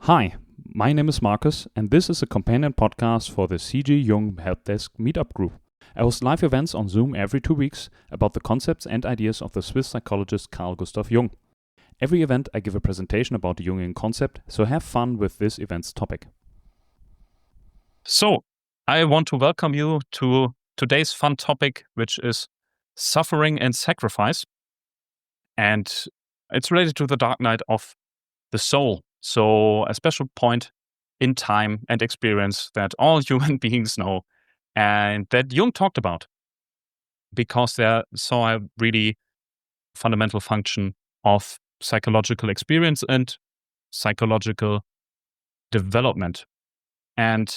Hi, my name is Marcus, and this is a companion podcast for the C.G. Jung Helpdesk meetup group. I host live events on Zoom every 2 weeks about the concepts and ideas of the Swiss psychologist Carl Gustav Jung. Every event I give a presentation about the Jungian concept, so have fun with this event's topic. So, I want to welcome you to today's fun topic, which is suffering and sacrifice. And it's related to the dark night of the soul. So, a special point in time and experience that all human beings know and that Jung talked about, because they saw a really fundamental function of psychological experience and psychological development. And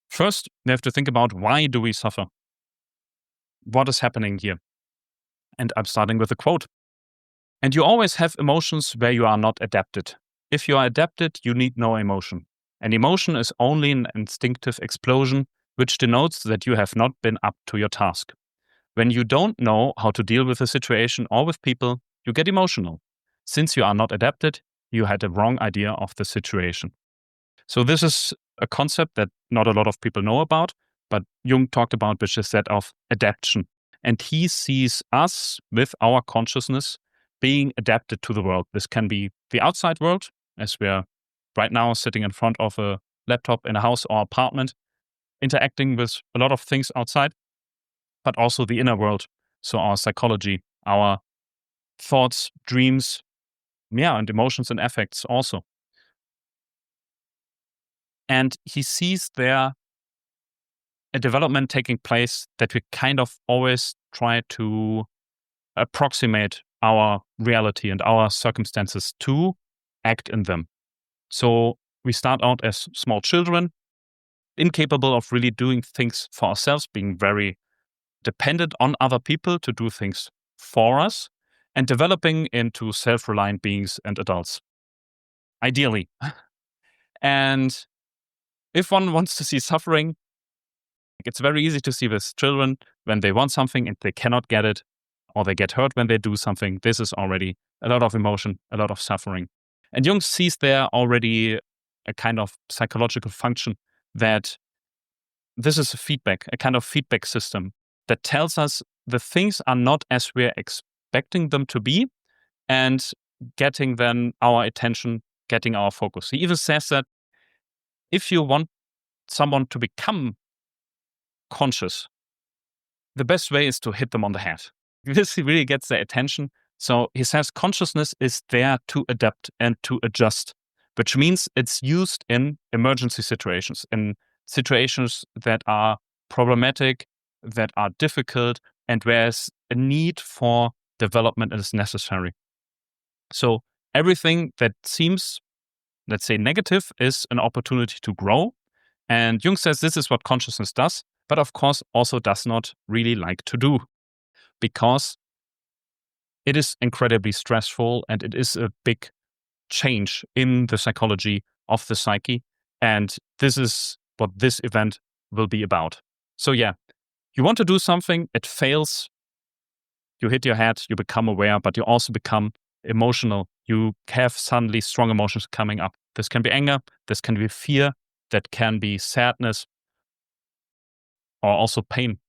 first, we have to think about, why do we suffer? What is happening here? And I'm starting with a quote. And you always have emotions where you are not adapted. If you are adapted, you need no emotion. An emotion is only an instinctive explosion, which denotes that you have not been up to your task. When you don't know how to deal with a situation or with people, you get emotional. Since you are not adapted, you had a wrong idea of the situation. So this is a concept that not a lot of people know about, but Jung talked about, which is that of adaptation. And he sees us with our consciousness being adapted to the world. This can be the outside world, as we're right now sitting in front of a laptop in a house or apartment, interacting with a lot of things outside, but also the inner world. So our psychology, our thoughts, dreams, and emotions and affects also. And he sees there a development taking place that we kind of always try to approximate our reality and our circumstances to act in them. So we start out as small children, incapable of really doing things for ourselves, being very dependent on other people to do things for us, and developing into self-reliant beings and adults, ideally. And if one wants to see suffering, it's very easy to see with children when they want something and they cannot get it, or they get hurt when they do something. This is already a lot of emotion, a lot of suffering. And Jung sees there already a kind of psychological function that this is a kind of feedback system that tells us the things are not as we're expecting them to be, and getting then our attention, getting our focus. He even says that if you want someone to become conscious, the best way is to hit them on the head. This really gets their attention. So he says consciousness is there to adapt and to adjust, which means it's used in emergency situations, in situations that are problematic, that are difficult, and where there's a need for development is necessary. So everything that seems, let's say, negative is an opportunity to grow. And Jung says this is what consciousness does, but of course also does not really like to do, because it is incredibly stressful and it is a big change in the psychology of the psyche. And this is what this event will be about. So yeah, you want to do something, it fails, you hit your head, you become aware, but you also become emotional. You have suddenly strong emotions coming up. This can be anger, this can be fear, that can be sadness, or also pain.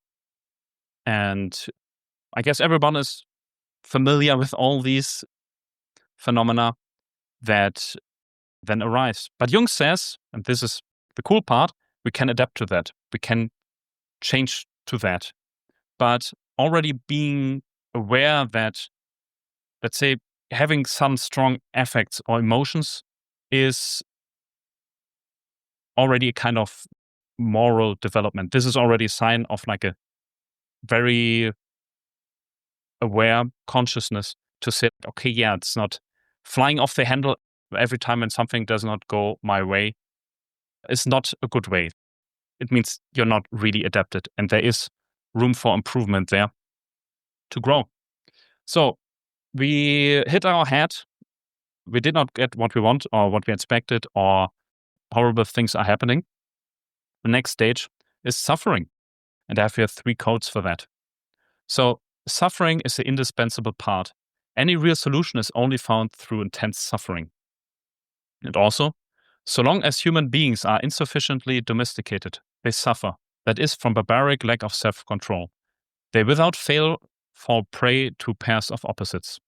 And I guess everyone is familiar with all these phenomena that then arise. But Jung says, and this is the cool part, we can adapt to that. We can change to that. But already being aware that, let's say, having some strong affects or emotions is already a kind of moral development. This is already a sign of like a very aware consciousness to say, okay, yeah, it's not flying off the handle every time when something does not go my way. It's not a good way. It means you're not really adapted, and there is room for improvement there to grow. So we hit our head. We did not get what we want or what we expected, or horrible things are happening. The next stage is suffering. And I have here 3 codes for that. So suffering is the indispensable part. Any real solution is only found through intense suffering. And also, So long as human beings are insufficiently domesticated, they suffer. That is, from barbaric lack of self-control. They without fail fall prey to pairs of opposites.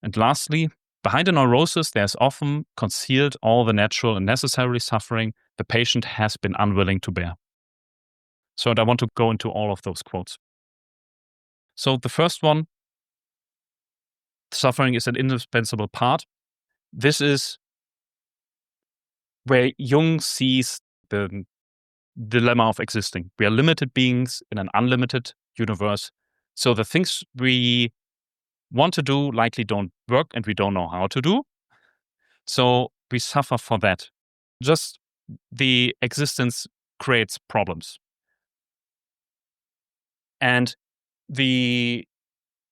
And lastly, behind a neurosis, there's often concealed all the natural and necessary suffering the patient has been unwilling to bear. So I want to go into all of those quotes. So the first one, suffering is an indispensable part. This is where Jung sees the dilemma of existing. We are limited beings in an unlimited universe. So the things we want to do likely don't work and we don't know how to do. So we suffer for that. Just the existence creates problems. And the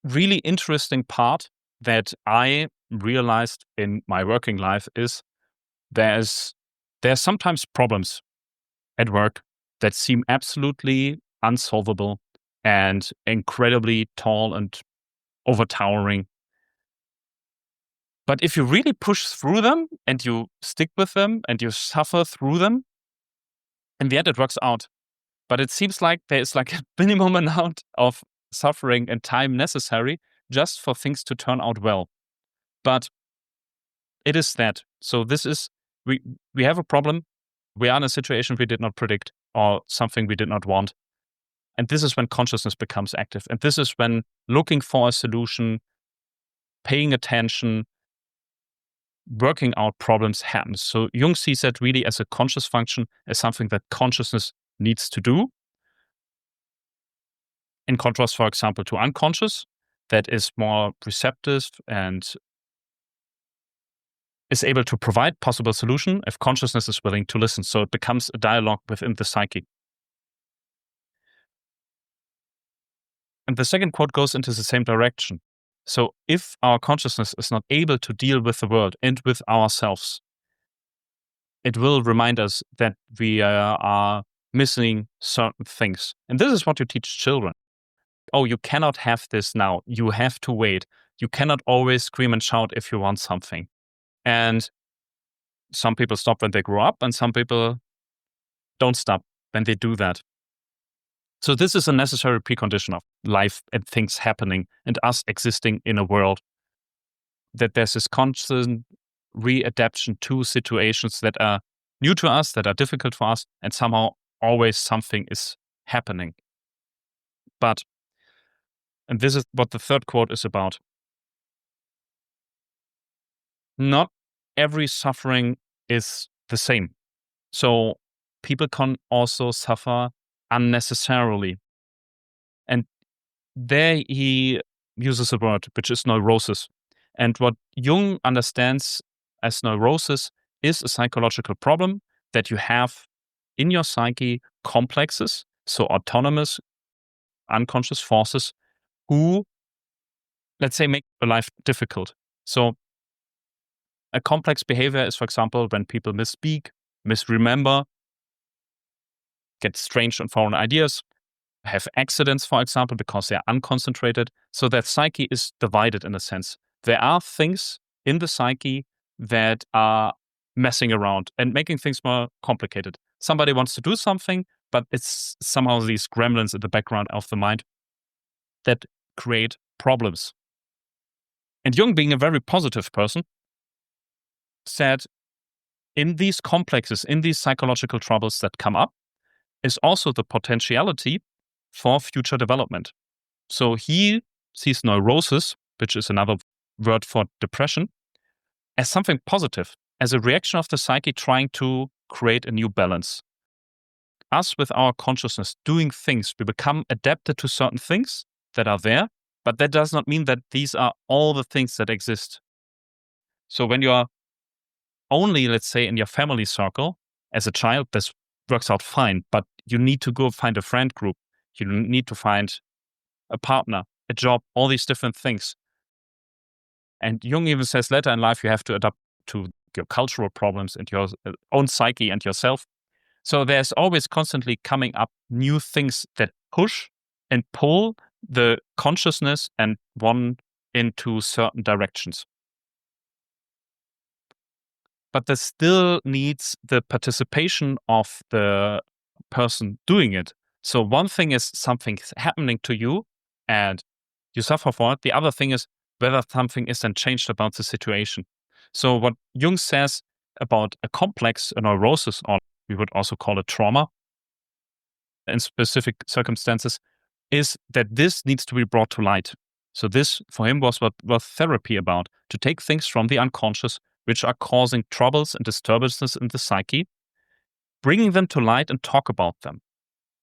really interesting part that I realized in my working life is there's sometimes problems at work that seem absolutely unsolvable and incredibly tall and overtowering. But if you really push through them and you stick with them and you suffer through them, in the end it works out. But it seems like there is like a minimum amount of suffering and time necessary just for things to turn out well. But it is that. So this is, we have a problem. We are in a situation we did not predict or something we did not want. And this is when consciousness becomes active. And this is when looking for a solution, paying attention, working out problems happens. So Jung sees that really as a conscious function, as something that consciousness needs to do. In contrast, for example, to unconscious, that is more receptive and is able to provide possible solution if consciousness is willing to listen. So it becomes a dialogue within the psyche. And the second quote goes into the same direction. So if our consciousness is not able to deal with the world and with ourselves, it will remind us that we are missing certain things. And this is what you teach children. Oh, you cannot have this now. You have to wait. You cannot always scream and shout if you want something. And some people stop when they grow up, and some people don't stop when they do that. So this is a necessary precondition of life and things happening and us existing in a world, that there's this constant readaptation to situations that are new to us, that are difficult for us, and somehow always something is happening. But, and this is what the third quote is about, not every suffering is the same. So people can also suffer unnecessarily. And there he uses a word, which is neurosis. And what Jung understands as neurosis is a psychological problem that you have in your psyche complexes, so autonomous, unconscious forces who, let's say, make your life difficult. So a complex behavior is, for example, when people misspeak, misremember, get strange and foreign ideas, have accidents, for example, because they're unconcentrated. So that psyche is divided in a sense. There are things in the psyche that are messing around and making things more complicated. Somebody wants to do something, but it's somehow these gremlins in the background of the mind that create problems. And Jung, being a very positive person, said in these complexes, in these psychological troubles that come up, is also the potentiality for future development. So he sees neurosis, which is another word for depression, as something positive, as a reaction of the psyche trying to create a new balance. Us with our consciousness doing things, we become adapted to certain things that are there, but that does not mean that these are all the things that exist. So when you are only, let's say, in your family circle as a child, this works out fine, but you need to go find a friend group. You need to find a partner, a job, all these different things. And Jung even says later in life, you have to adapt to your cultural problems and your own psyche and yourself. So there's always constantly coming up new things that push and pull the consciousness and one into certain directions. but this still needs the participation of the person doing it. So one thing is something's happening to you and you suffer for it. The other thing is whether something is then changed about the situation. So what Jung says about a complex, a neurosis, or we would also call it trauma in specific circumstances, is that this needs to be brought to light. So this, for him, was what was therapy about, to take things from the unconscious, which are causing troubles and disturbances in the psyche, bringing them to light and talk about them.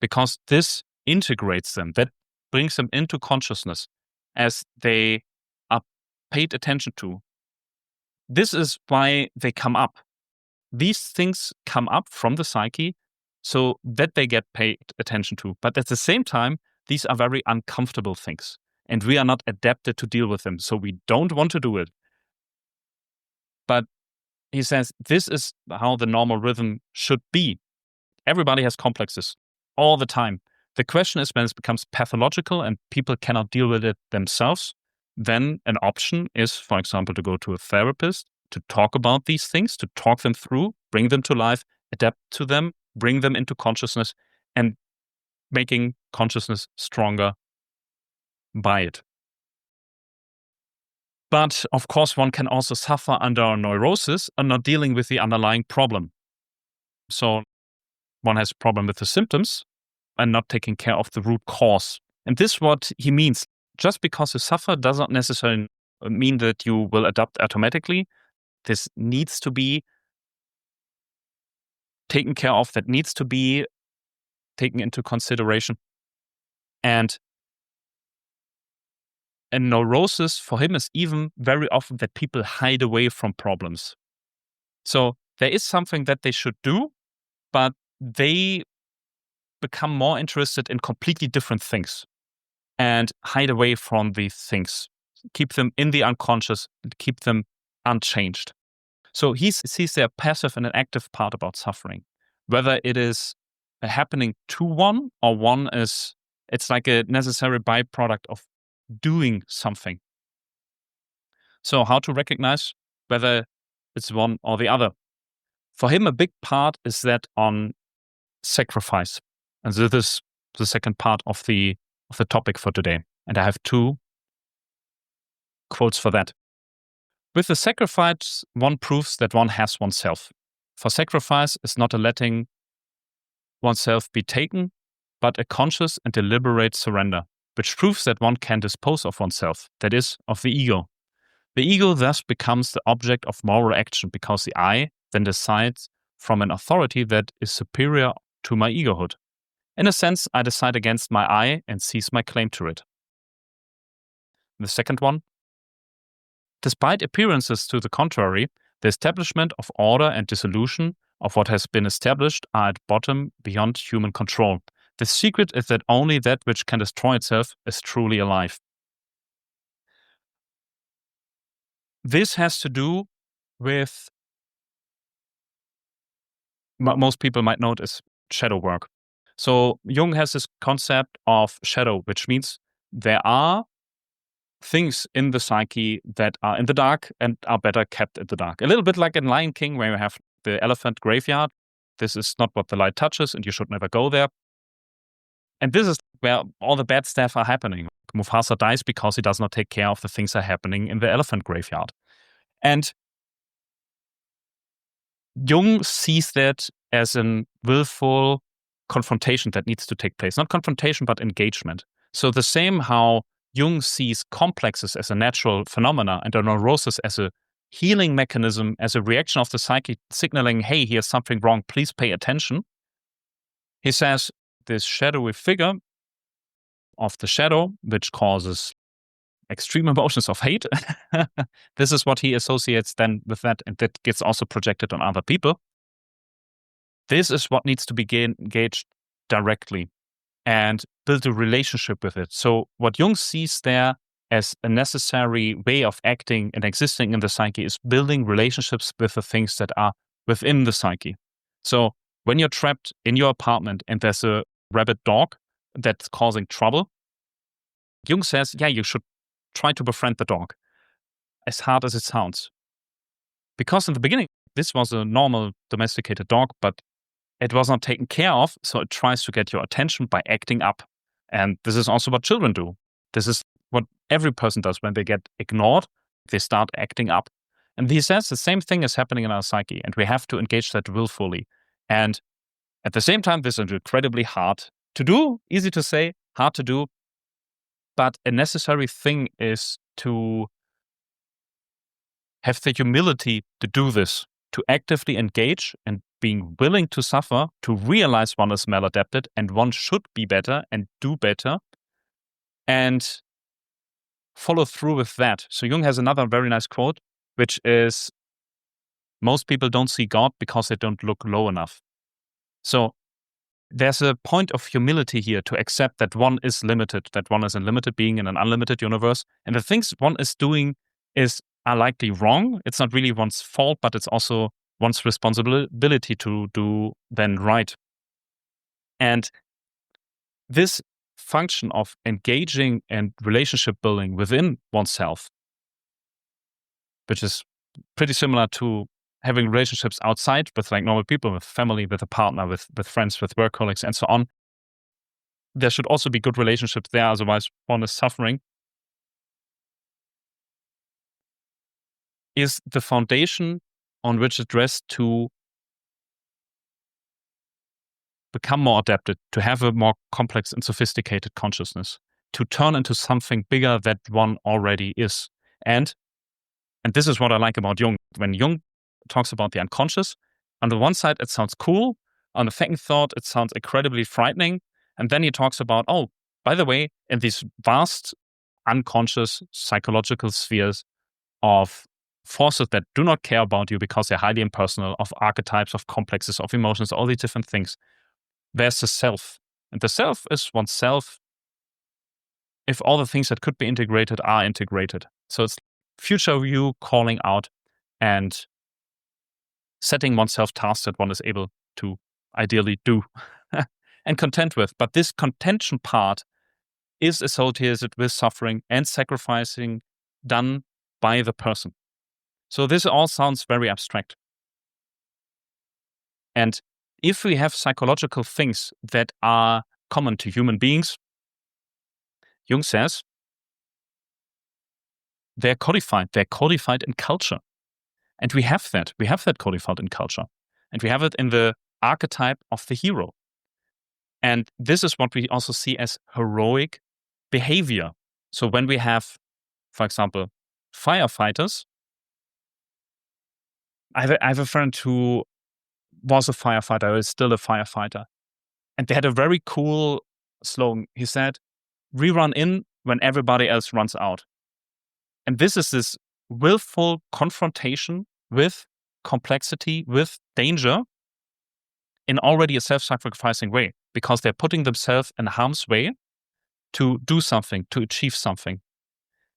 Because this integrates them, that brings them into consciousness as they are paid attention to. This is why they come up. These things come up from the psyche so that they get paid attention to. But at the same time, these are very uncomfortable things, and we are not adapted to deal with them. So we don't want to do it. But he says this is how the normal rhythm should be. Everybody has complexes all the time. The question is when it becomes pathological and people cannot deal with it themselves, then an option is, for example, to go to a therapist, to talk about these things, to talk them through, bring them to life, adapt to them, bring them into consciousness, and making consciousness stronger by it. But of course, one can also suffer under a neurosis and not dealing with the underlying problem. So one has a problem with the symptoms and not taking care of the root cause. And this is what he means. Just because you suffer does not necessarily mean that you will adapt automatically. This needs to be taken care of, that needs to be taken into consideration. And a neurosis for him is even very often that people hide away from problems. So there is something that they should do, but they become more interested in completely different things and hide away from these things, keep them in the unconscious, and keep them unchanged. So he sees their passive and an active part about suffering, whether it is happening to one or one is, it's like a necessary byproduct of doing something. So how to recognize whether it's one or the other? For him, a big part is that on sacrifice. And this is the second part of the topic for today. And I have 2 quotes for that. With the sacrifice, one proves that one has oneself. For sacrifice is not a letting oneself be taken, but a conscious and deliberate surrender, which proves that one can dispose of oneself, that is, of the ego. The ego thus becomes the object of moral action because the I then decides from an authority that is superior to my egohood. In a sense, I decide against my I and seize my claim to it. The second one. Despite appearances to the contrary, the establishment of order and dissolution of what has been established are at bottom beyond human control. The secret is that only that which can destroy itself is truly alive. This has to do with what most people might know as shadow work. So Jung has this concept of shadow, which means there are things in the psyche that are in the dark and are better kept in the dark. A little bit like in Lion King, where you have the elephant graveyard. This is not what the light touches, and you should never go there. And this is where all the bad stuff are happening. Mufasa dies because he does not take care of the things that are happening in the elephant graveyard. And Jung sees that as a willful confrontation that needs to take place. Not confrontation, but engagement. So the same how Jung sees complexes as a natural phenomena and a neurosis as a healing mechanism, as a reaction of the psyche signaling, hey, here's something wrong, please pay attention. He says this shadowy figure of the shadow, which causes extreme emotions of hate, this is what he associates then with that, and that gets also projected on other people. This is what needs to be engaged directly and build a relationship with it. So what Jung sees there as a necessary way of acting and existing in the psyche is building relationships with the things that are within the psyche. So when you're trapped in your apartment and there's a rabid dog that's causing trouble, Jung says, yeah, you should try to befriend the dog, as hard as it sounds. Because in the beginning, this was a normal domesticated dog, but it was not taken care of, so it tries to get your attention by acting up. And this is also what children do. This is what every person does when they get ignored, they start acting up. And he says the same thing is happening in our psyche, and we have to engage that willfully. And at the same time, this is incredibly hard to do, easy to say, hard to do. But a necessary thing is to have the humility to do this, to actively engage and being willing to suffer, to realize one is maladapted and one should be better and do better, and follow through with that. So Jung has another very nice quote, which is, most people don't see God because they don't look low enough. So there's a point of humility here to accept that one is limited, that one is a limited being in an unlimited universe. And the things one is doing are likely wrong. It's not really one's fault, but it's also one's responsibility to do then right. And this function of engaging and relationship building within oneself, which is pretty similar to having relationships outside with like normal people, with family, with a partner, with friends, with work colleagues, and so on. There should also be good relationships there, otherwise one is suffering, is the foundation on which it rests to become more adapted, to have a more complex and sophisticated consciousness, to turn into something bigger that one already is. And this is what I like about Jung. When Jung talks about the unconscious, on the one side, it sounds cool. On the second thought, it sounds incredibly frightening. And then he talks about, oh, by the way, in these vast unconscious psychological spheres of forces that do not care about you because they're highly impersonal, of archetypes, of complexes, of emotions, all these different things, there's the self. And the self is oneself if all the things that could be integrated are integrated. So it's future view calling out and setting oneself tasks that one is able to ideally do and content with. But this contention part is associated with suffering and sacrificing done by the person. So this all sounds very abstract. And if we have psychological things that are common to human beings, Jung says, they're codified in culture. And we have that codified in culture. And we have it in the archetype of the hero. And this is what we also see as heroic behavior. So when we have, for example, firefighters, I have a friend who was a firefighter, is still a firefighter. And they had a very cool slogan. He said, "We run in when everybody else runs out." And this is this willful confrontation with complexity, with danger in already a self-sacrificing way, because they're putting themselves in harm's way to do something, to achieve something.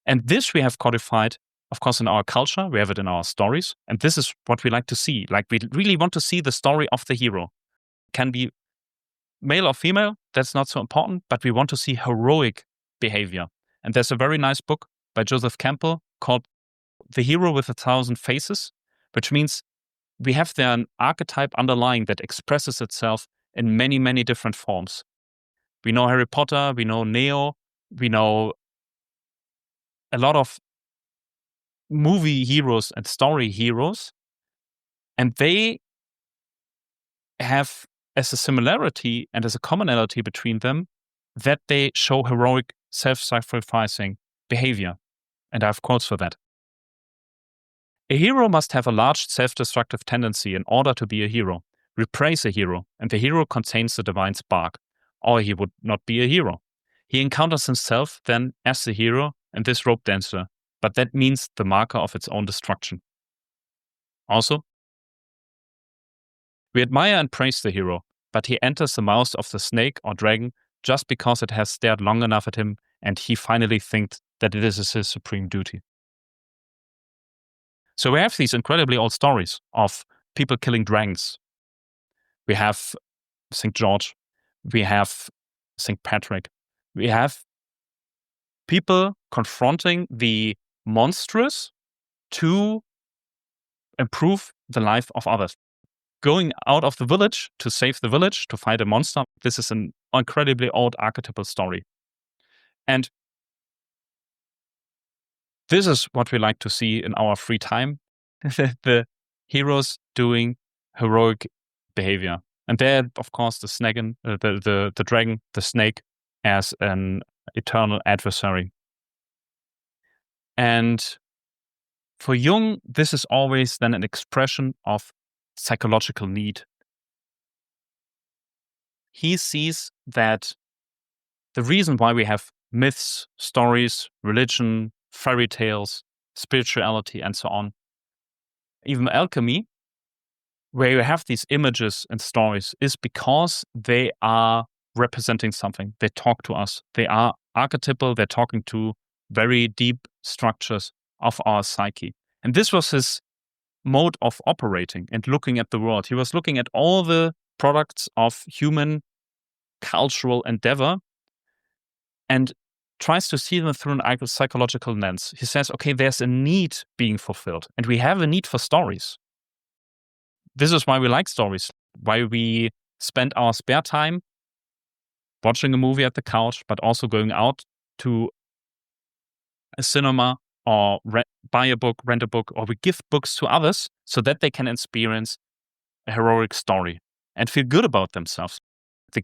And this we have codified, of course, in our culture. We have it in our stories. And this is what we like to see. Like, we really want to see the story of the hero. Can be male or female, that's not so important, but we want to see heroic behavior. And there's a very nice book by Joseph Campbell called The Hero with a Thousand Faces, which means we have there an archetype underlying that expresses itself in many, many different forms. We know Harry Potter, we know Neo, we know a lot of movie heroes and story heroes, and they have as a similarity and as a commonality between them that they show heroic self-sacrificing behavior. And I have quotes for that. A hero must have a large self-destructive tendency in order to be a hero. We praise a hero, and the hero contains the divine spark, or he would not be a hero. He encounters himself then as the hero and this rope dancer, but that means the marker of its own destruction. Also, we admire and praise the hero, but he enters the mouth of the snake or dragon just because it has stared long enough at him and he finally thinks that it is his supreme duty. So we have these incredibly old stories of people killing dragons. We have St. George. We have St. Patrick. We have people confronting the monstrous to improve the life of others. Going out of the village to save the village, to fight a monster, this is an incredibly old archetypal story. And this is what we like to see in our free time, the heroes doing heroic behavior. And there, of course, the dragon, the snake, as an eternal adversary. And for Jung, this is always then an expression of psychological need. He sees that the reason why we have myths, stories, religion, fairy tales, spirituality, and so on, even alchemy, where you have these images and stories, is because they are representing something. They talk to us. They are archetypal. They're talking to very deep structures of our psyche. And this was his mode of operating and looking at the world. He was looking at all the products of human cultural endeavor and tries to see them through an psychological lens. He says, okay, there's a need being fulfilled, and we have a need for stories. This is why we like stories, why we spend our spare time watching a movie at the couch, but also going out to a cinema or buy a book, rent a book, or we give books to others so that they can experience a heroic story and feel good about themselves. The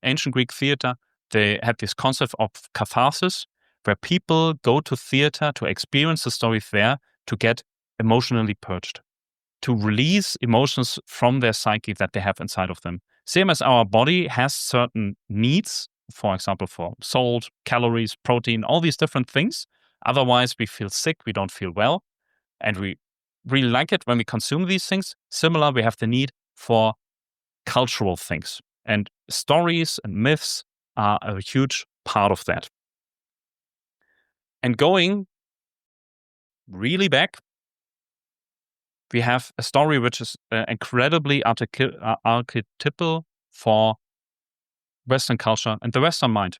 ancient Greek theater, they had this concept of catharsis, where people go to theater to experience the stories there to get emotionally purged, to release emotions from their psyche that they have inside of them. Same as our body has certain needs, for example, for salt, calories, protein, all these different things. Otherwise, we feel sick, we don't feel well, and we really like it when we consume these things. Similar, we have the need for cultural things. And stories and myths are a huge part of that. And going really back, we have a story which is incredibly archetypal for Western culture and the Western mind.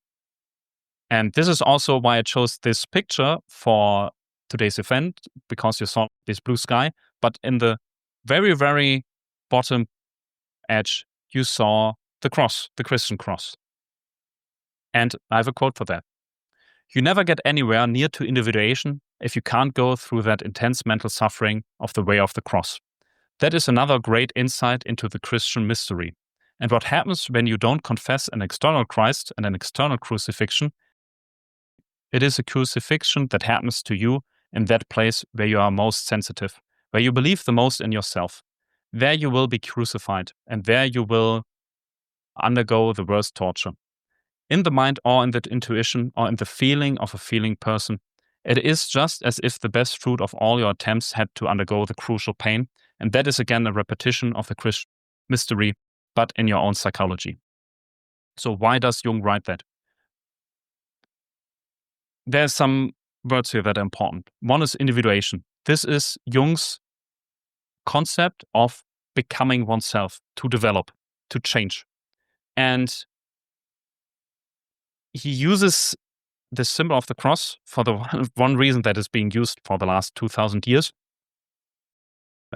And this is also why I chose this picture for today's event, because you saw this blue sky. But in the very, very bottom edge, you saw the cross, the Christian cross. And I have a quote for that. You never get anywhere near to individuation if you can't go through that intense mental suffering of the way of the cross. That is another great insight into the Christian mystery. And what happens when you don't confess an external Christ and an external crucifixion? It is a crucifixion that happens to you in that place where you are most sensitive, where you believe the most in yourself. There you will be crucified, and there you will undergo the worst torture. In the mind or in the intuition or in the feeling of a feeling person, it is just as if the best fruit of all your attempts had to undergo the crucial pain, and that is again a repetition of the Christian mystery, but in your own psychology. So why does Jung write that? There's some words here that are important. One is individuation. This is Jung's concept of becoming oneself, to develop, to change. And he uses the symbol of the cross for the one reason that is being used for the last 2,000 years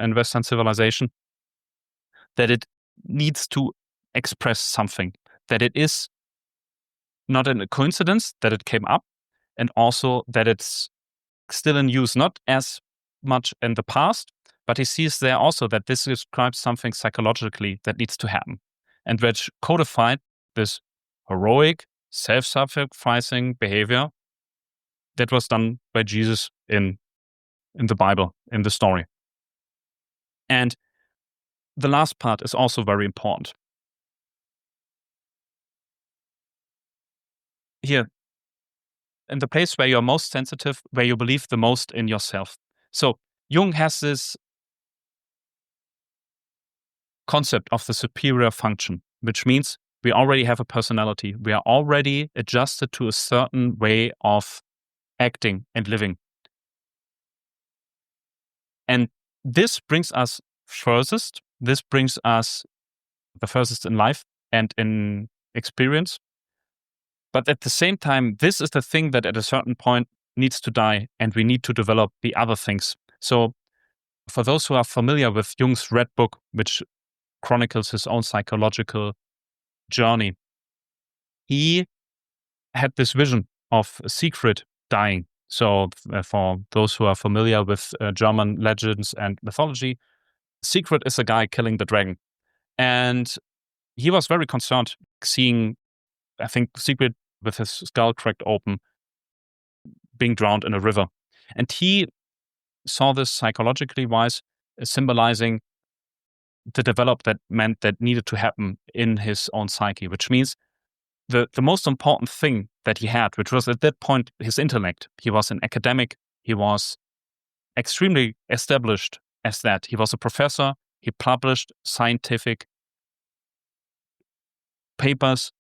in Western civilization, that it needs to express something, that it is not a coincidence that it came up, and also that it's still in use, not as much in the past, but he sees there also that this describes something psychologically that needs to happen, and which codified this heroic, self-sacrificing behavior that was done by Jesus in the Bible, in the story. And the last part is also very important. Here, in the place where you're most sensitive, where you believe the most in yourself. So Jung has this concept of the superior function, which means we already have a personality. We are already adjusted to a certain way of acting and living. And this brings us furthest. This brings us the furthest in life and in experience. But at the same time, this is the thing that at a certain point needs to die, and we need to develop the other things. So For those who are familiar with Jung's Red Book, which chronicles his own psychological journey, he had this vision of Siegfried dying. So for those who are familiar with German legends and mythology, Siegfried is a guy killing the dragon. And he was very concerned seeing, I think, Siegfried with his skull cracked open, being drowned in a river. And he saw this psychologically wise, symbolizing the development that needed to happen in his own psyche, which means the most important thing that he had, which was at that point his intellect. He was an academic. He was extremely established as that. He was a professor. He published scientific papers.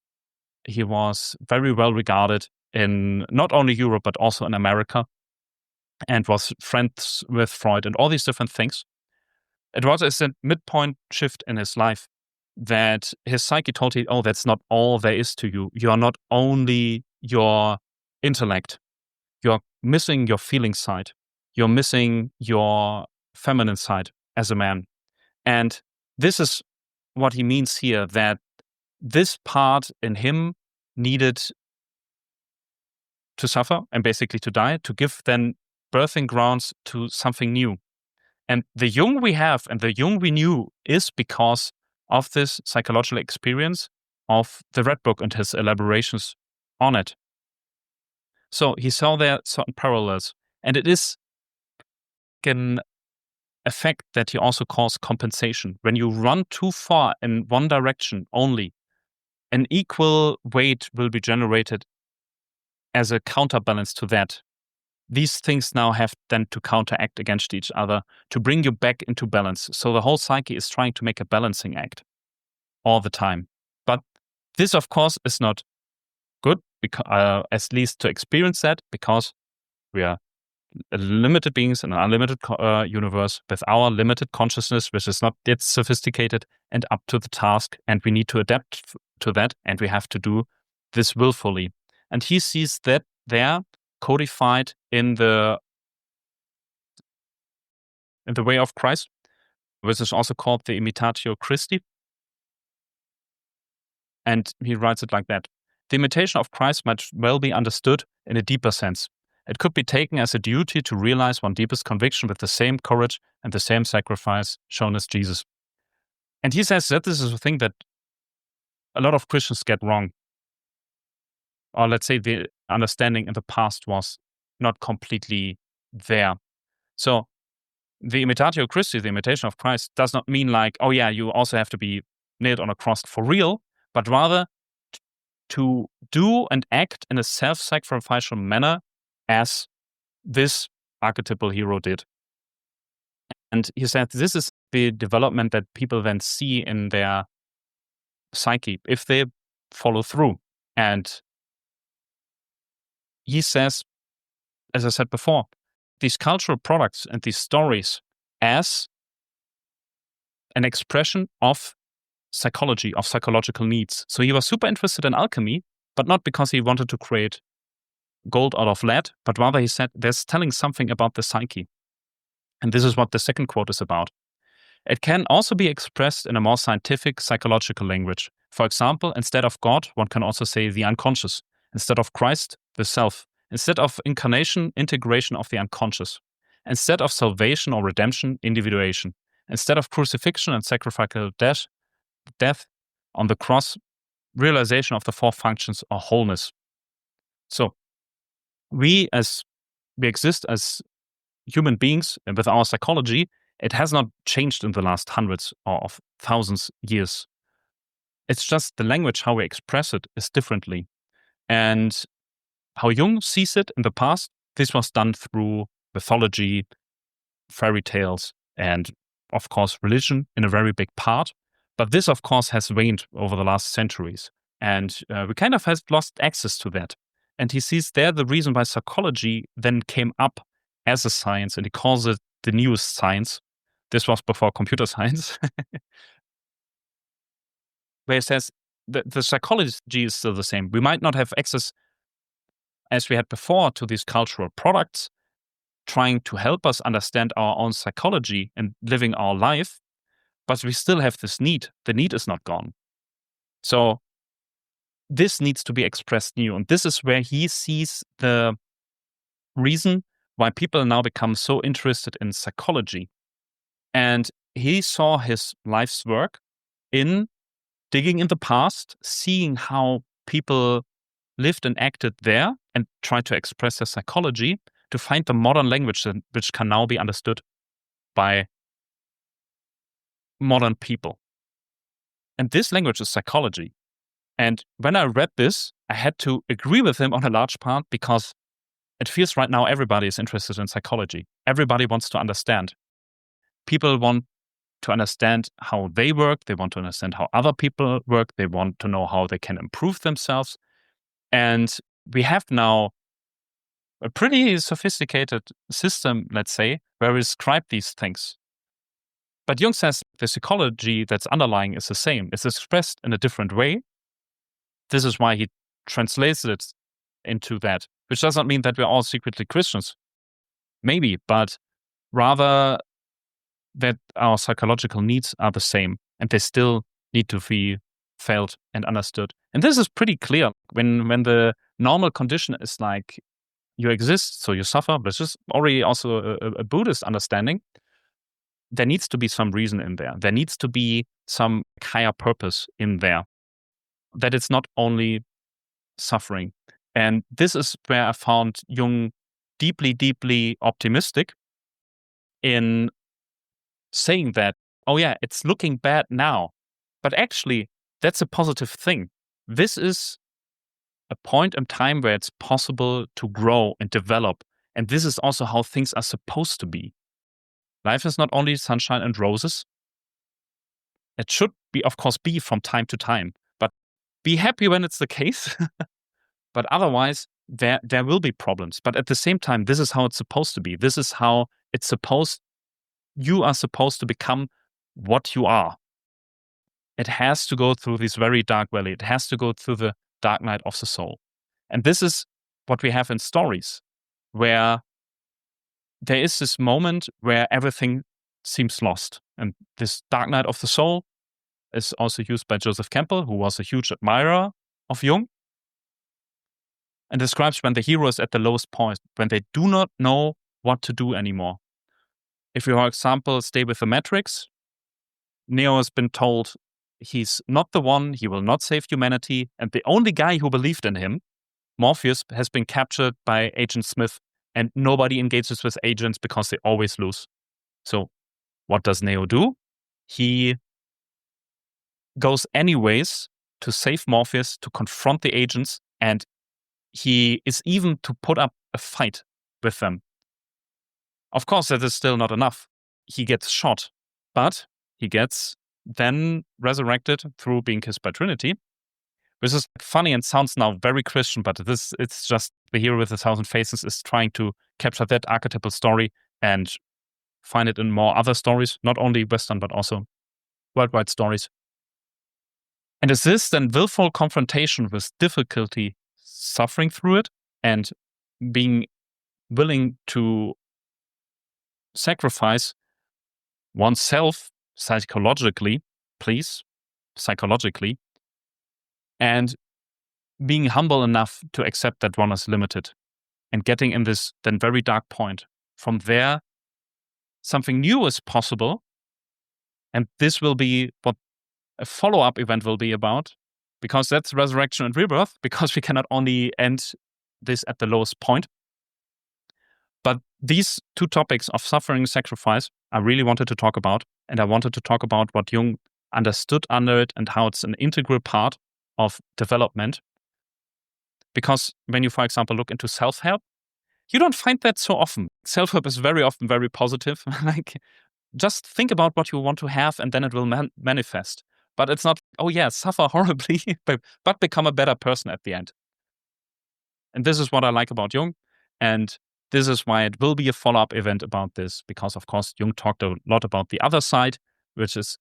He was very well regarded in not only Europe, but also in America, and was friends with Freud and all these different things. It was a midpoint shift in his life that his psyche told him, oh, that's not all there is to you. You are not only your intellect. You're missing your feeling side. You're missing your feminine side as a man. And this is what he means here, that this part in him needed to suffer and basically to die, to give then birthing grounds to something new. And the Jung we have and the Jung we knew is because of this psychological experience of the Red Book and his elaborations on it. So he saw there certain parallels. And it is an effect that he also calls compensation. When you run too far in one direction only, an equal weight will be generated as a counterbalance to that. These things now have then to counteract against each other to bring you back into balance. So the whole psyche is trying to make a balancing act all the time. But this, of course, is not good, because, at least to experience that, because we are limited beings in an unlimited universe with our limited consciousness, which is not yet sophisticated and up to the task. And we need to adapt to that. And we have to do this willfully. And he sees that there codified in the way of Christ, which is also called the imitatio Christi. And he writes it like that. The imitation of Christ might well be understood in a deeper sense. It could be taken as a duty to realize one's deepest conviction with the same courage and the same sacrifice shown as Jesus. And he says that this is a thing that a lot of Christians get wrong. Or let's say the understanding in the past was not completely there. So the imitatio Christi, the imitation of Christ, does not mean like, oh yeah, you also have to be nailed on a cross for real, but rather to do and act in a self-sacrificial manner as this archetypal hero did. And he said this is the development that people then see in their psyche if they follow through. And he says, as I said before, these cultural products and these stories as an expression of psychology, of psychological needs. So he was super interested in alchemy, but not because he wanted to create gold out of lead, but rather he said there's telling something about the psyche. And this is what the second quote is about. It can also be expressed in a more scientific, psychological language. For example, instead of God, one can also say the unconscious. Instead of Christ, the self. Instead of incarnation, integration of the unconscious. Instead of salvation or redemption, individuation. Instead of crucifixion and sacrificial death on the cross, realization of the four functions or wholeness. So we exist as human beings with our psychology. It has not changed in the last hundreds or of thousands years. It's just the language, how we express it, is differently. And how Jung sees it in the past, this was done through mythology, fairy tales, and of course religion in a very big part. But this, of course, has waned over the last centuries. And we kind of have lost access to that. And he sees there the reason why psychology then came up as a science, and he calls it the newest science. This was before computer science. Where he says the psychology is still the same. We might not have access as we had before to these cultural products trying to help us understand our own psychology and living our life, but we still have this need. The need is not gone. So this needs to be expressed new. And this is where he sees the reason why people now become so interested in psychology. And he saw his life's work in digging in the past, seeing how people lived and acted there and tried to express their psychology to find the modern language which can now be understood by modern people. And this language is psychology. And when I read this, I had to agree with him on a large part because it feels right now everybody is interested in psychology. Everybody wants to understand. People want to understand how they work. They want to understand how other people work. They want to know how they can improve themselves. And we have now a pretty sophisticated system, let's say, where we describe these things. But Jung says the psychology that's underlying is the same. It's expressed in a different way. This is why he translates it into that, which doesn't mean that we're all secretly Christians. Maybe, but rather that our psychological needs are the same and they still need to be felt and understood. And this is pretty clear when the normal condition is like you exist, so you suffer, but it's just already also a Buddhist understanding. There needs to be some reason in there. There needs to be some higher purpose in there. That it's not only suffering. And this is where I found Jung deeply, deeply optimistic in saying that, oh yeah, it's looking bad now, but actually that's a positive thing. This is a point in time where it's possible to grow and develop. And this is also how things are supposed to be. Life is not only sunshine and roses. It should be, of course, be from time to time, but be happy when it's the case. But otherwise, there will be problems. But at the same time, this is how it's supposed to be. This is how you are supposed to become what you are. It has to go through this very dark valley. It has to go through the dark night of the soul. And this is what we have in stories, where there is this moment where everything seems lost. And this dark night of the soul is also used by Joseph Campbell, who was a huge admirer of Jung, and describes when the hero is at the lowest point, when they do not know what to do anymore. If you, for example, stay with the Matrix, Neo has been told he's not the one, he will not save humanity, and the only guy who believed in him, Morpheus, has been captured by Agent Smith, and nobody engages with agents because they always lose. So what does Neo do? He goes anyways to save Morpheus, to confront the agents, and he is even to put up a fight with them. Of course, that is still not enough. He gets shot, but he gets then resurrected through being kissed by Trinity, which is funny and sounds now very Christian, but it's just the hero with 1,000 faces is trying to capture that archetypal story and find it in more other stories, not only Western, but also worldwide stories. And is this then willful confrontation with difficulty, suffering through it, and being willing to sacrifice oneself psychologically, and being humble enough to accept that one is limited and getting in this then very dark point. From there, something new is possible. And this will be what a follow-up event will be about, because that's resurrection and rebirth, because we cannot only end this at the lowest point. But these two topics of suffering and sacrifice, I really wanted to talk about. And I wanted to talk about what Jung understood under it and how it's an integral part of development. Because when you, for example, look into self-help, you don't find that so often. Self-help is very often very positive. Like, just think about what you want to have and then it will manifest. But it's not, oh yeah, suffer horribly, but become a better person at the end. And this is what I like about Jung. And this is why it will be a follow-up event about this, because, of course, Jung talked a lot about the other side, which is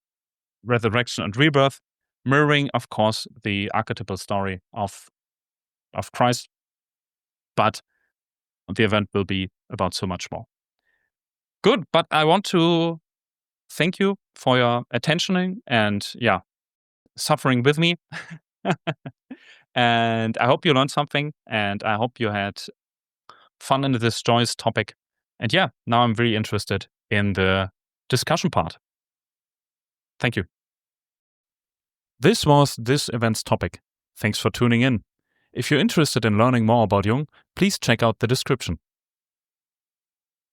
resurrection and rebirth, mirroring, of course, the archetypal story of Christ. But the event will be about so much more. Good, but I want to thank you for your attention and suffering with me. And I hope you learned something, and I hope you had fun in this joyous topic. And now I'm very interested in the discussion part. Thank you. This was this event's topic. Thanks for tuning in. If you're interested in learning more about Jung, please check out the description.